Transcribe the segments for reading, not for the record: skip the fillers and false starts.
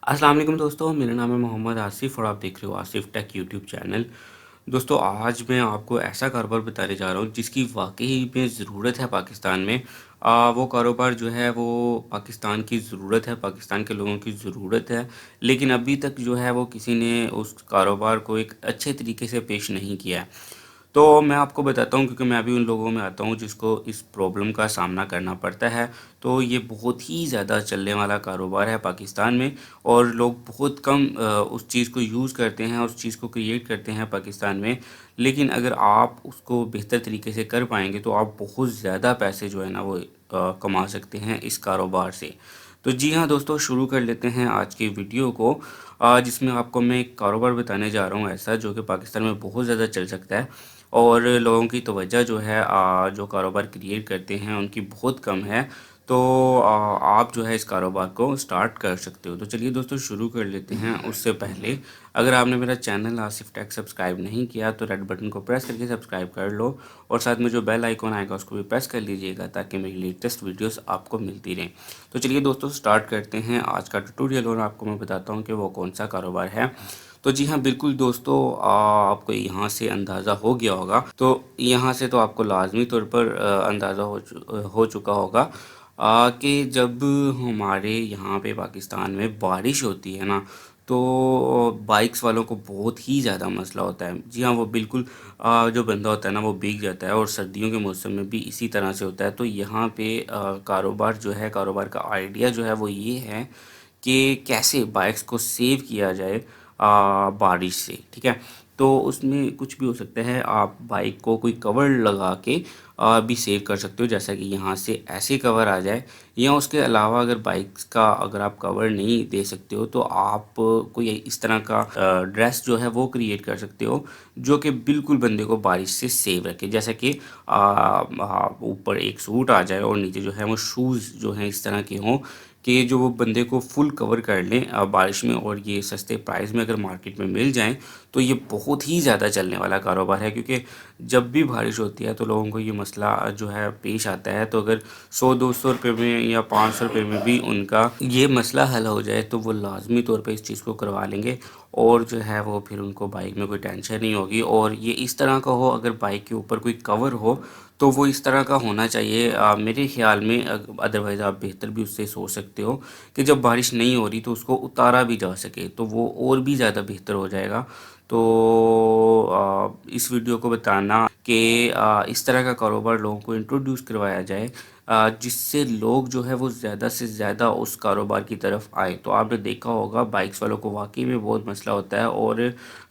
अस्सलाम वालेकुम दोस्तों, मेरा नाम है मोहम्मद आसिफ़ और आप देख रहे हो आसिफ़ टेक यूट्यूब चैनल। दोस्तों आज मैं आपको ऐसा कारोबार बताने जा रहा हूँ जिसकी वाक़ई में ज़रूरत है पाकिस्तान में। वो कारोबार जो है वो पाकिस्तान की ज़रूरत है, पाकिस्तान के लोगों की ज़रूरत है, लेकिन अभी तक जो है वो किसी ने उस कारोबार को एक अच्छे तरीके से पेश नहीं किया है। तो मैं आपको बताता हूँ क्योंकि मैं भी उन लोगों में आता हूँ जिसको इस प्रॉब्लम का सामना करना पड़ता है। तो ये बहुत ही ज़्यादा चलने वाला कारोबार है पाकिस्तान में और लोग बहुत कम उस चीज़ को यूज़ करते हैं, उस चीज़ को क्रिएट करते हैं पाकिस्तान में। लेकिन अगर आप उसको बेहतर तरीके से कर पाएँगे तो आप बहुत ज़्यादा पैसे जो है ना वो कमा सकते हैं इस कारोबार से। तो जी हाँ दोस्तों, शुरू कर लेते हैं आज की वीडियो को जिसमें आपको मैं एक कारोबार बताने जा रहा हूँ ऐसा जो कि पाकिस्तान में बहुत ज़्यादा चल सकता है और लोगों की तवज्जो जो है जो कारोबार क्रिएट करते हैं उनकी बहुत कम है। तो आप जो है इस कारोबार को स्टार्ट कर सकते हो। तो चलिए दोस्तों शुरू कर लेते हैं। उससे पहले अगर आपने मेरा चैनल आसिफ टेक सब्सक्राइब नहीं किया तो रेड बटन को प्रेस करके सब्सक्राइब कर लो और साथ में जो बेल आइकॉन आएगा उसको भी प्रेस कर लीजिएगा ताकि मेरी लेटेस्ट वीडियोस आपको मिलती रहें। तो चलिए दोस्तों स्टार्ट करते हैं आज का ट्यूटोरियल और आपको मैं बताता हूँ कि वो कौन सा कारोबार है। तो जी हाँ बिल्कुल दोस्तों, आपको यहाँ से अंदाज़ा हो गया होगा। तो यहाँ से तो आपको लाजमी तौर पर अंदाज़ा हो चुका होगा कि जब हमारे यहाँ पे पाकिस्तान में बारिश होती है ना तो बाइक्स वालों को बहुत ही ज़्यादा मसला होता है। जी हाँ वो बिल्कुल जो बंदा होता है ना वो भीग जाता है और सर्दियों के मौसम में भी इसी तरह से होता है। तो यहाँ पे कारोबार जो है, कारोबार का आइडिया जो है वो ये है कि कैसे बाइक्स को सेव किया जाए बारिश से, ठीक है। तो उसमें कुछ भी हो सकता है, आप बाइक को कोई कवर लगा के भी सेव कर सकते हो जैसा कि यहाँ से ऐसे कवर आ जाए। या उसके अलावा अगर बाइक्स का अगर आप कवर नहीं दे सकते हो तो आप कोई इस तरह का ड्रेस जो है वो क्रिएट कर सकते हो जो कि बिल्कुल बंदे को बारिश से सेव रखे। जैसा कि ऊपर एक सूट आ जाए और नीचे जो है वो शूज़ जो हैं इस तरह के हों कि जो वो बंदे को फुल कवर कर लें बारिश में, और ये सस्ते प्राइस में अगर मार्केट में मिल जाएं तो ये बहुत ही ज़्यादा चलने वाला कारोबार है। क्योंकि जब भी बारिश होती है तो लोगों को ये मसला जो है पेश आता है। तो अगर 100-200 रुपये में या 500 रुपये में भी उनका ये मसला हल हो जाए तो वो लाजमी तौर पे इस चीज़ को करवा लेंगे और जो है वो फिर उनको बाइक में कोई टेंशन नहीं होगी। और ये इस तरह का हो, अगर बाइक के ऊपर कोई कवर हो तो वो इस तरह का होना चाहिए मेरे ख़्याल में। अदरवाइज़ आप बेहतर भी उससे सोच सकते हो कि जब बारिश नहीं हो रही तो उसको उतारा भी जा सके तो वो और भी ज़्यादा बेहतर हो जाएगा। तो इस वीडियो को बताना कि इस तरह का कारोबार लोगों को इंट्रोड्यूस करवाया जाए जिससे लोग जो है वो ज़्यादा से ज़्यादा उस कारोबार की तरफ आए। तो आपने देखा होगा बाइक्स वालों को वाकई में बहुत मसला होता है और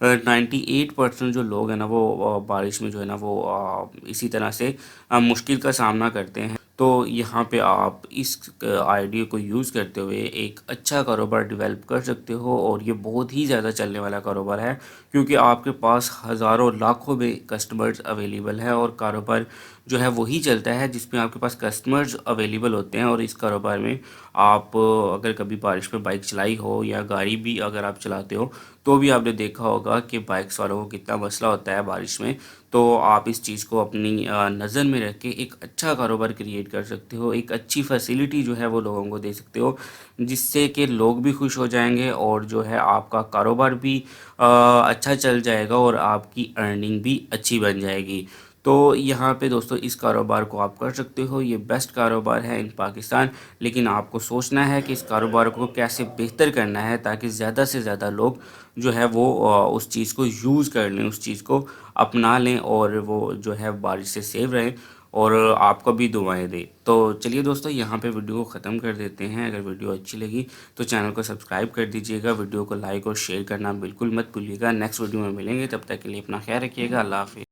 98% जो लोग हैं ना वो बारिश में जो है ना वो इसी तरह से मुश्किल का सामना करते हैं। तो यहाँ पे आप इस आइडिया को यूज़ करते हुए एक अच्छा कारोबार डेवलप कर सकते हो और ये बहुत ही ज़्यादा चलने वाला कारोबार है क्योंकि आपके पास हज़ारों लाखों में कस्टमर्स अवेलेबल है। और कारोबार जो है वही चलता है जिसमें आपके पास कस्टमर्स अवेलेबल होते हैं। और इस कारोबार में आप अगर कभी बारिश में बाइक चलाई हो या गाड़ी भी अगर आप चलाते हो तो भी आपने देखा होगा कि बाइक्स वालों को कितना मसला होता है बारिश में। तो आप इस चीज़ को अपनी नज़र में रख के एक अच्छा कारोबार क्रिएट कर सकते हो, एक अच्छी फैसिलिटी जो है वो लोगों को दे सकते हो जिससे कि लोग भी खुश हो जाएंगे और जो है आपका कारोबार भी अच्छा चल जाएगा और आपकी अर्निंग भी अच्छी बन जाएगी। तो यहाँ पे दोस्तों इस कारोबार को आप कर सकते हो, ये बेस्ट कारोबार है इन पाकिस्तान। लेकिन आपको सोचना है कि इस कारोबार को कैसे बेहतर करना है ताकि ज़्यादा से ज़्यादा लोग जो है वो उस चीज़ को यूज़ कर लें, उस चीज़ को अपना लें और वो जो है बारिश से सेव रहें और आपको भी दुआएं दें। तो चलिए दोस्तों यहाँ पे वीडियो को ख़त्म कर देते हैं। अगर वीडियो अच्छी लगी तो चैनल को सब्सक्राइब कर दीजिएगा, वीडियो को लाइक और शेयर करना बिल्कुल मत भूलिएगा। नेक्स्ट वीडियो में मिलेंगे, तब तक के लिए अपना ख्याल रखिएगा। अल्लाह हाफिज़।